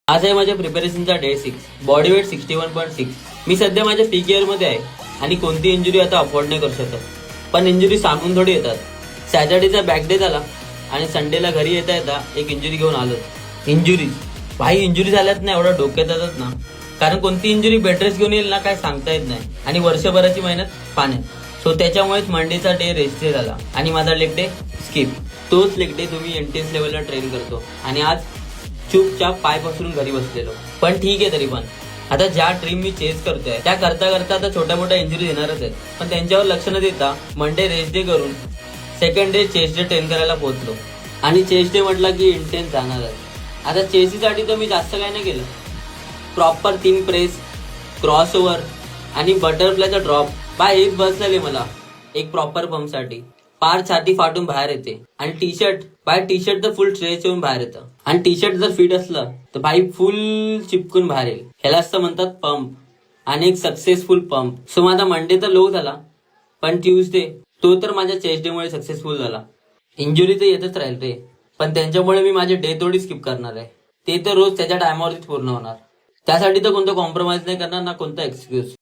आज आहे माझ्या प्रिपरेशनचा डे 6. Body weight 61.6. मी सध्या माझ्या पीक इयर मध्ये आहे आणि कोणती इंजुरी आता अफोर्ड नाही करू शकत. पण इंजुरी सांगून थोडी येतात. सॅटर्डेचा बॅक डे झाला आणि संडेला घरी येता येता एक इंजुरी घेऊन आलो. इंजुरी झाल्यात ना एवढा डोक्यात येतात ना, कारण कोणती इंजुरी बेडरेस्ट घेऊन येईल ना काय सांगता येत नाही आणि वर्षभराची मेहनत पाण्यात. सो त्याच्यामुळेच मंडेचा डे रेस्ट डे झाला आणि माझा लेग डे स्किप. तोच लेग डे तुम्ही इंटेन्स लेवलला ट्रेन करतो आणि आज चुपचाप पाय पसरून घरी बसलेलो. पण ठीक आहे, तरी पण आता ज्या ड्रीम मी चेस करतोय त्या करता करता आता छोट्या मोठ्या इंजुरी येणारच आहेत. पण त्यांच्यावर लक्ष न देता मंडे रेस्ट डे करून second day chest day train करायला पोहोचलो. आणि चेस्ट डे म्हटलं की इंटेन्स जाणारच. आता चेसीसाठी तर मी जास्त काय नाही केलं. प्रॉपर 3 प्रेस, क्रॉस ओव्हर आणि बटरफ्लायचा ड्रॉप बाय हेच बस झाले मला एक प्रॉपर पंप साठी. पार छाती फाटून बाहेर येते आणि टी शर्ट तर फुल स्ट्रेच येऊन बाहेर येतं आणि टी शर्ट जर फिट असलं तर भाई फुल चिपकून बाहेर येईल. ह्याला असं म्हणतात पंप आणि एक सक्सेसफुल पंप. सो माझा मंडे तर लो झाला, पण ट्यूजडे तो तर माझ्या चेस्ट डे मुळे सक्सेसफुल झाला. इंजुरी तर येतच राहील रे, पण त्यांच्यामुळे मी माझे डे थोडी स्किप करणार आहे. ते तर रोज त्याच्या टायमावरतीच पूर्ण होणार. त्यासाठी तर कोणतं कॉम्प्रोमाइज नाही करणार, ना कोणता एक्सक्यूज.